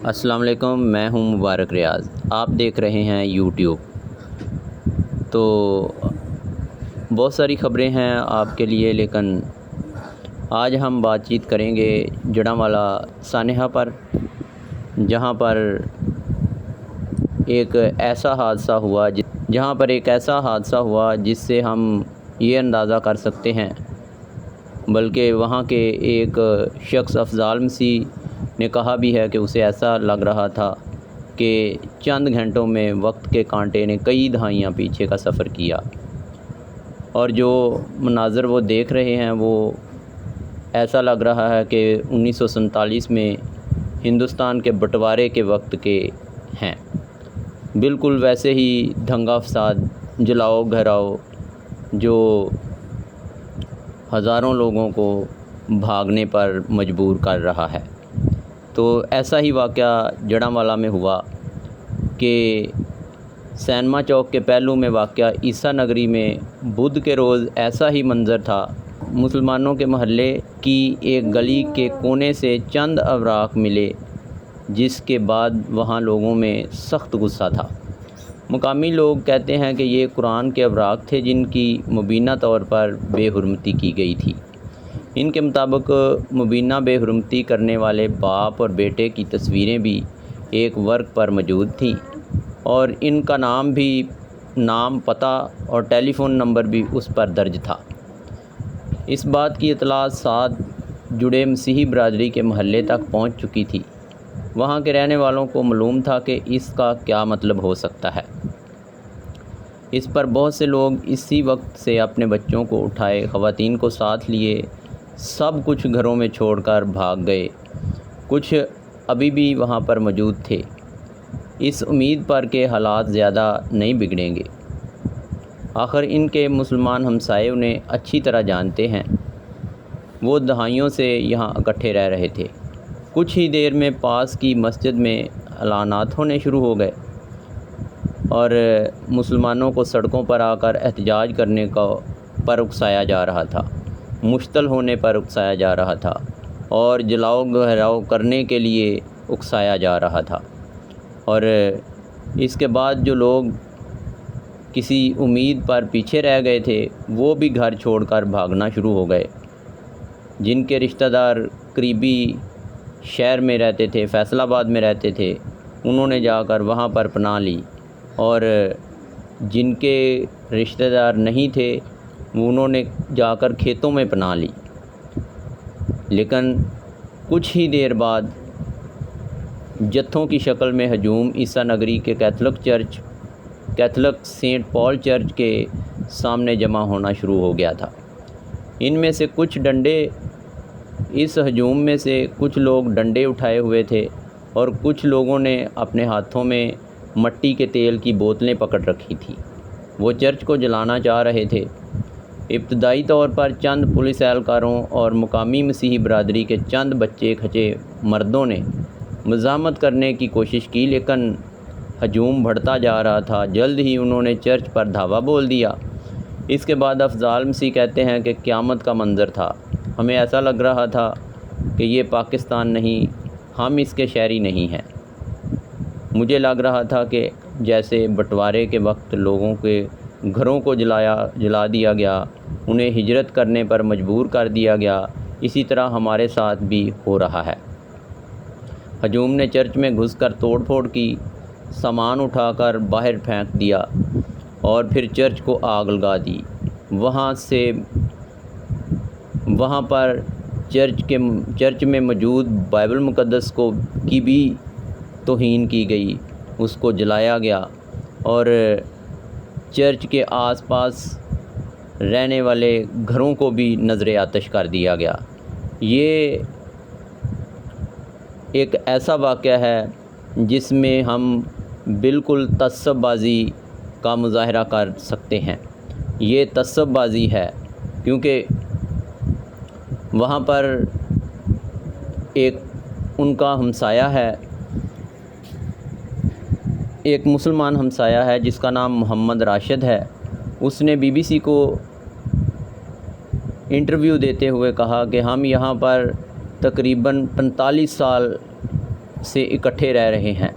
السلام علیکم، میں ہوں مبارک ریاض۔ آپ دیکھ رہے ہیں یوٹیوب۔ تو بہت ساری خبریں ہیں آپ کے لیے، لیکن آج ہم بات چیت کریں گے جڑانوالا سانحہ پر، جہاں پر ایک ایسا حادثہ ہوا جس سے ہم یہ اندازہ کر سکتے ہیں، بلکہ وہاں کے ایک شخص افضال مسیح نے کہا بھی ہے کہ اسے ایسا لگ رہا تھا کہ چند گھنٹوں میں وقت کے کانٹے نے کئی دہائیاں پیچھے کا سفر کیا، اور جو مناظر وہ دیکھ رہے ہیں وہ ایسا لگ رہا ہے کہ 1947 میں ہندوستان کے بٹوارے کے وقت کے ہیں۔ بالکل ویسے ہی دنگا فساد، جلاؤ گھراؤ جو ہزاروں لوگوں کو بھاگنے پر مجبور کر رہا ہے۔ تو ایسا ہی واقعہ جڑانوالا میں ہوا کہ سینما چوک کے پہلو میں واقع عیسیٰ نگری میں بدھ کے روز ایسا ہی منظر تھا۔ مسلمانوں کے محلے کی ایک گلی کے کونے سے چند اوراق ملے، جس کے بعد وہاں لوگوں میں سخت غصہ تھا۔ مقامی لوگ کہتے ہیں کہ یہ قرآن کے اوراق تھے جن کی مبینہ طور پر بے حرمتی کی گئی تھی۔ ان کے مطابق مبینہ بے حرمتی کرنے والے باپ اور بیٹے کی تصویریں بھی ایک ورق پر موجود تھیں، اور ان کا نام، پتہ اور ٹیلی فون نمبر بھی اس پر درج تھا۔ اس بات کی اطلاع ساتھ جڑے مسیحی برادری کے محلے تک پہنچ چکی تھی۔ وہاں کے رہنے والوں کو معلوم تھا کہ اس کا کیا مطلب ہو سکتا ہے۔ اس پر بہت سے لوگ اسی وقت سے اپنے بچوں کو اٹھائے، خواتین کو ساتھ لیے، سب کچھ گھروں میں چھوڑ کر بھاگ گئے۔ کچھ ابھی بھی وہاں پر موجود تھے، اس امید پر کہ حالات زیادہ نہیں بگڑیں گے۔ آخر ان کے مسلمان ہمسائے انہیں اچھی طرح جانتے ہیں، وہ دہائیوں سے یہاں اکٹھے رہ رہے تھے۔ کچھ ہی دیر میں پاس کی مسجد میں اعلانات ہونے شروع ہو گئے، اور مسلمانوں کو سڑکوں پر آ کر احتجاج کرنے پر اکسایا جا رہا تھا، مشتعل ہونے پر اکسایا جا رہا تھا، اور جلاؤ گھراؤ کرنے کے لیے اکسایا جا رہا تھا۔ اور اس کے بعد جو لوگ کسی امید پر پیچھے رہ گئے تھے وہ بھی گھر چھوڑ کر بھاگنا شروع ہو گئے۔ جن کے رشتہ دار قریبی شہر میں رہتے تھے، فیصل آباد میں رہتے تھے، انہوں نے جا کر وہاں پر پناہ لی، اور جن کے رشتہ دار نہیں تھے انہوں نے جا کر کھیتوں میں پناہ لی۔ لیکن کچھ ہی دیر بعد جتھوں کی شکل میں ہجوم عیسیٰ نگری کے کیتھولک سینٹ پال چرچ کے سامنے جمع ہونا شروع ہو گیا تھا۔ ان میں سے اس ہجوم میں سے کچھ لوگ ڈنڈے اٹھائے ہوئے تھے، اور کچھ لوگوں نے اپنے ہاتھوں میں مٹی کے تیل کی بوتلیں پکڑ رکھی تھیں۔ وہ چرچ کو جلانا چاہ رہے تھے۔ ابتدائی طور پر چند پولیس اہلکاروں اور مقامی مسیحی برادری کے چند بچے کھچے مردوں نے مزاحمت کرنے کی کوشش کی، لیکن ہجوم بڑھتا جا رہا تھا۔ جلد ہی انہوں نے چرچ پر دھاوا بول دیا۔ اس کے بعد افضال مسیح کہتے ہیں کہ قیامت کا منظر تھا۔ ہمیں ایسا لگ رہا تھا کہ یہ پاکستان نہیں، ہم اس کے شہری نہیں ہیں۔ مجھے لگ رہا تھا کہ جیسے بٹوارے کے وقت لوگوں کے گھروں کو جلا دیا گیا، انہیں ہجرت کرنے پر مجبور کر دیا گیا، اسی طرح ہمارے ساتھ بھی ہو رہا ہے۔ ہجوم نے چرچ میں گھس کر توڑ پھوڑ کی، سامان اٹھا کر باہر پھینک دیا، اور پھر چرچ کو آگ لگا دی۔ وہاں پر چرچ میں موجود بائبل مقدس کی بھی توہین کی گئی، اس کو جلایا گیا، اور چرچ کے آس پاس رہنے والے گھروں کو بھی نذر آتش کر دیا گیا۔ یہ ایک ایسا واقعہ ہے جس میں ہم بالکل تعصب بازی کا مظاہرہ کر سکتے ہیں۔ یہ تعصب بازی ہے، کیونکہ وہاں پر ایک ان کا ہمسایہ ہے، ایک مسلمان ہمسایہ ہے جس کا نام محمد راشد ہے۔ اس نے بی بی سی کو انٹرویو دیتے ہوئے کہا کہ ہم یہاں پر تقریباً 45 سال سے اکٹھے رہ رہے ہیں۔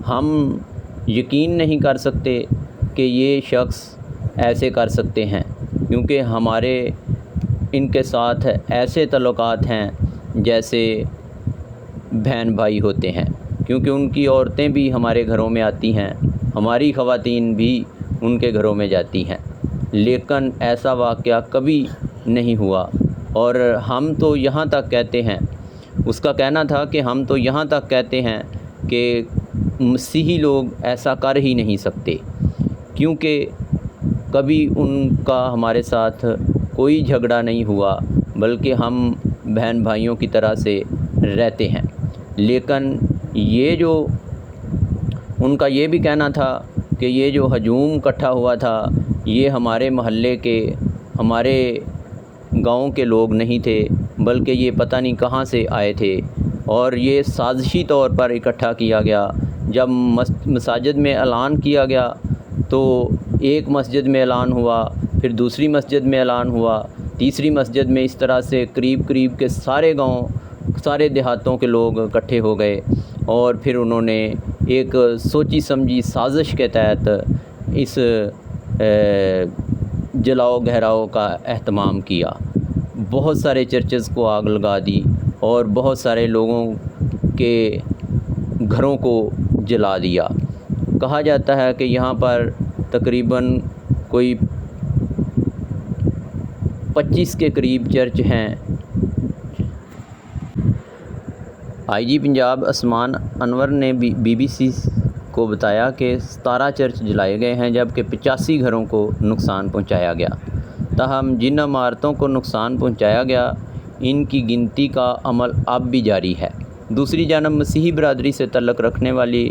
ہم یقین نہیں کر سکتے کہ یہ شخص ایسے کر سکتے ہیں، کیونکہ ہمارے ان کے ساتھ ایسے تعلقات ہیں جیسے بہن بھائی ہوتے ہیں، کیونکہ ان کی عورتیں بھی ہمارے گھروں میں آتی ہیں، ہماری خواتین بھی ان کے گھروں میں جاتی ہیں، لیکن ایسا واقعہ کبھی نہیں ہوا۔ اور ہم تو یہاں تک کہتے ہیں، اس کا کہنا تھا کہ ہم تو یہاں تک کہتے ہیں کہ مسیحی لوگ ایسا کر ہی نہیں سکتے، کیونکہ کبھی ان کا ہمارے ساتھ کوئی جھگڑا نہیں ہوا، بلکہ ہم بہن بھائیوں کی طرح سے رہتے ہیں۔ لیکن یہ جو ان کا یہ بھی کہنا تھا کہ یہ جو ہجوم اکٹھا ہوا تھا یہ ہمارے محلے کے، ہمارے گاؤں کے لوگ نہیں تھے، بلکہ یہ پتہ نہیں کہاں سے آئے تھے، اور یہ سازشی طور پر اکٹھا کیا گیا۔ جب مساجد میں اعلان کیا گیا تو ایک مسجد میں اعلان ہوا، پھر دوسری مسجد میں اعلان ہوا، تیسری مسجد میں، اس طرح سے قریب کے سارے گاؤں، سارے دیہاتوں کے لوگ اکٹھے ہو گئے، اور پھر انہوں نے ایک سوچی سمجھی سازش کے تحت اس جلاؤ گہراؤ کا اہتمام کیا۔ بہت سارے چرچز کو آگ لگا دی اور بہت سارے لوگوں کے گھروں کو جلا دیا۔ کہا جاتا ہے کہ یہاں پر تقریباً کوئی 25 کے قریب چرچ ہیں۔ آئی جی پنجاب عثمان انور نے بی بی سی کو بتایا کہ 17 چرچ جلائے گئے ہیں، جبکہ 85 گھروں کو نقصان پہنچایا گیا۔ تاہم جن عمارتوں کو نقصان پہنچایا گیا ان کی گنتی کا عمل اب بھی جاری ہے۔ دوسری جانب مسیحی برادری سے تعلق رکھنے والی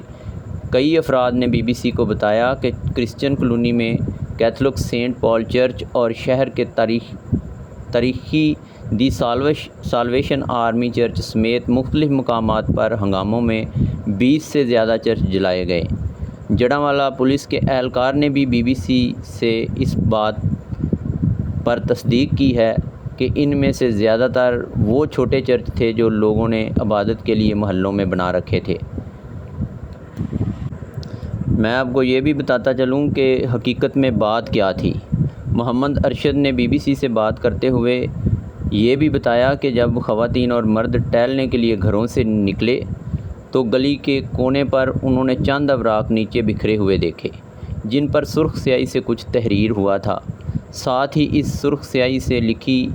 کئی افراد نے بی بی سی کو بتایا کہ کرسچن کالونی میں کیتھولک سینٹ پال چرچ اور شہر کے تاریخی دی سالویشن آرمی چرچ سمیت مختلف مقامات پر ہنگاموں میں 20 سے زیادہ چرچ جلائے گئے۔ جڑانوالہ پولیس کے اہلکار نے بھی بی بی سی سے اس بات پر تصدیق کی ہے کہ ان میں سے زیادہ تر وہ چھوٹے چرچ تھے جو لوگوں نے عبادت کے لیے محلوں میں بنا رکھے تھے۔ میں آپ کو یہ بھی بتاتا چلوں کہ حقیقت میں بات کیا تھی۔ محمد ارشد نے بی بی سی سے بات کرتے ہوئے یہ بھی بتایا کہ جب خواتین اور مرد ٹہلنے کے لیے گھروں سے نکلے تو گلی کے کونے پر انہوں نے چند اوراق نیچے بکھرے ہوئے دیکھے، جن پر سرخ سیاہی سے کچھ تحریر ہوا تھا۔ ساتھ ہی اس سرخ سیاہی سے لکھی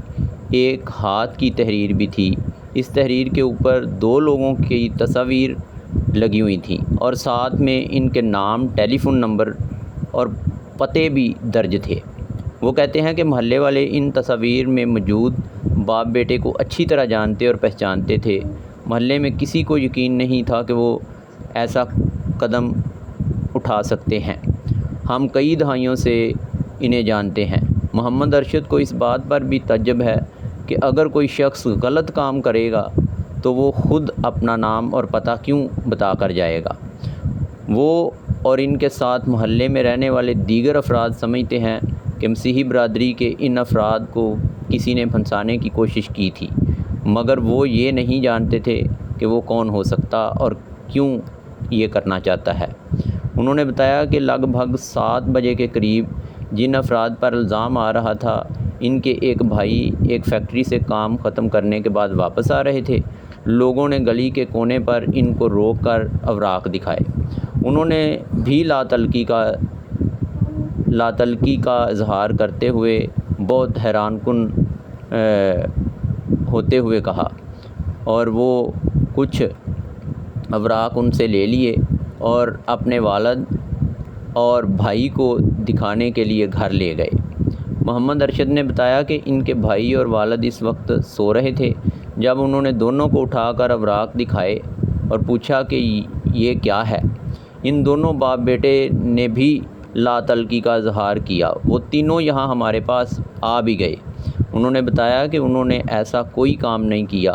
ایک ہاتھ کی تحریر بھی تھی۔ اس تحریر کے اوپر 2 لوگوں کی تصاویر لگی ہوئی تھیں اور ساتھ میں ان کے نام، ٹیلی فون نمبر اور پتے بھی درج تھے۔ وہ کہتے ہیں کہ محلے والے ان تصاویر میں موجود باپ بیٹے کو اچھی طرح جانتے اور پہچانتے تھے۔ محلے میں کسی کو یقین نہیں تھا کہ وہ ایسا قدم اٹھا سکتے ہیں۔ ہم کئی دہائیوں سے انہیں جانتے ہیں۔ محمد ارشد کو اس بات پر بھی تعجب ہے کہ اگر کوئی شخص غلط کام کرے گا تو وہ خود اپنا نام اور پتہ کیوں بتا کر جائے گا۔ وہ اور ان کے ساتھ محلے میں رہنے والے دیگر افراد سمجھتے ہیں کہ مسیحی برادری کے ان افراد کو کسی نے پھنسانے کی کوشش کی تھی، مگر وہ یہ نہیں جانتے تھے کہ وہ کون ہو سکتا اور کیوں یہ کرنا چاہتا ہے۔ انہوں نے بتایا کہ لگ بھگ 7 بجے کے قریب جن افراد پر الزام آ رہا تھا ان کے ایک بھائی ایک فیکٹری سے کام ختم کرنے کے بعد واپس آ رہے تھے۔ لوگوں نے گلی کے کونے پر ان کو روک کر اوراق دکھائے۔ انہوں نے بھی لاتعلقی کا اظہار کرتے ہوئے بہت حیران کن ہوتے ہوئے کہا، اور وہ کچھ اوراق ان سے لے لیے اور اپنے والد اور بھائی کو دکھانے کے لیے گھر لے گئے۔ محمد ارشد نے بتایا کہ ان کے بھائی اور والد اس وقت سو رہے تھے جب انہوں نے دونوں کو اٹھا کر اوراق دکھائے اور پوچھا کہ یہ کیا ہے۔ ان دونوں باپ بیٹے نے بھی لاتعلقی کا اظہار کیا۔ وہ تینوں یہاں ہمارے پاس آ بھی گئے۔ انہوں نے بتایا کہ انہوں نے ایسا کوئی کام نہیں کیا،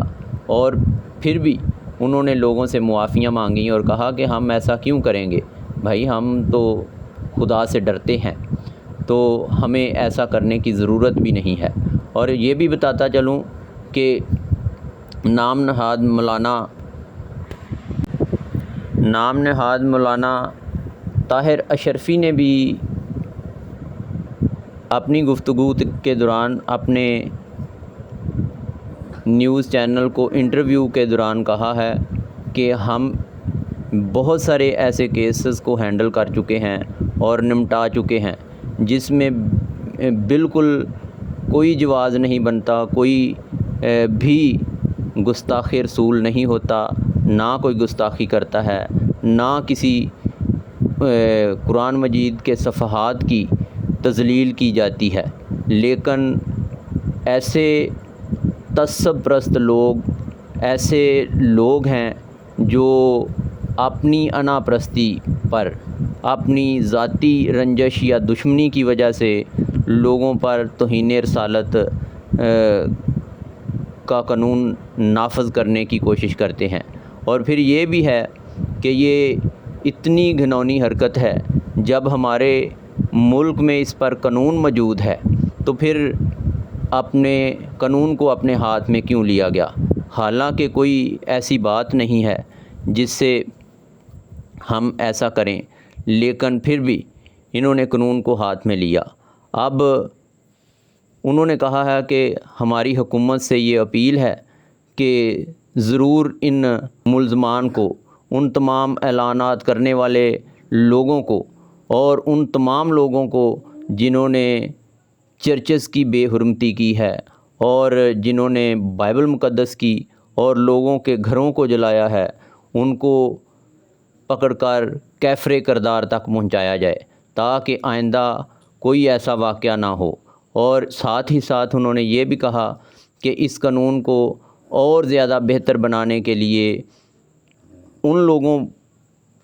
اور پھر بھی انہوں نے لوگوں سے معافیاں مانگیں اور کہا کہ ہم ایسا کیوں کریں گے بھائی، ہم تو خدا سے ڈرتے ہیں، تو ہمیں ایسا کرنے کی ضرورت بھی نہیں ہے۔ اور یہ بھی بتاتا چلوں کہ نام نہاد مولانا نام نہاد مولانا طاہر اشرفی نے بھی اپنی گفتگو کے دوران اپنے نیوز چینل کو انٹرویو کے دوران کہا ہے کہ ہم بہت سارے ایسے کیسز کو ہینڈل کر چکے ہیں اور نمٹا چکے ہیں جس میں بالکل کوئی جواز نہیں بنتا، کوئی بھی گستاخ رسول نہیں ہوتا، نہ کوئی گستاخی کرتا ہے، نہ کسی قرآن مجید کے صفحات کی تذلیل کی جاتی ہے، لیکن ایسے تعصب پرست لوگ، ایسے لوگ ہیں جو اپنی انا پرستی پر، اپنی ذاتی رنجش یا دشمنی کی وجہ سے لوگوں پر توہین رسالت کا قانون نافذ کرنے کی کوشش کرتے ہیں۔ اور پھر یہ بھی ہے کہ یہ اتنی گھناؤنی حرکت ہے، جب ہمارے ملک میں اس پر قانون موجود ہے تو پھر اپنے قانون کو اپنے ہاتھ میں کیوں لیا گیا؟ حالانکہ کوئی ایسی بات نہیں ہے جس سے ہم ایسا کریں، لیکن پھر بھی انہوں نے قانون کو ہاتھ میں لیا۔ اب انہوں نے کہا ہے کہ ہماری حکومت سے یہ اپیل ہے کہ ضرور ان ملزمان کو، ان تمام اعلانات کرنے والے لوگوں کو اور ان تمام لوگوں کو جنہوں نے چرچز کی بے حرمتی کی ہے اور جنہوں نے بائبل مقدس کی اور لوگوں کے گھروں کو جلایا ہے، ان کو پکڑ کر کیفر کردار تک پہنچایا جائے تاکہ آئندہ کوئی ایسا واقعہ نہ ہو۔ اور ساتھ ہی ساتھ انہوں نے یہ بھی کہا کہ اس قانون کو اور زیادہ بہتر بنانے کے لیے ان لوگوں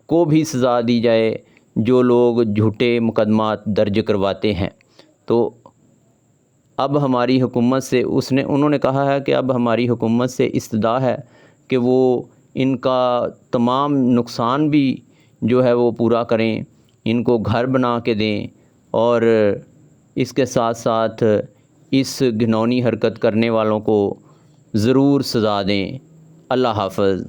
کو بھی سزا دی جائے جو لوگ جھوٹے مقدمات درج کرواتے ہیں۔ تو اب ہماری حکومت سے انہوں نے کہا ہے کہ اب ہماری حکومت سے استدعا ہے کہ وہ ان کا تمام نقصان بھی جو ہے وہ پورا کریں، ان کو گھر بنا کے دیں اور اس کے ساتھ ساتھ اس گھناؤنی حرکت کرنے والوں کو ضرور سزا دیں۔ اللہ حافظ۔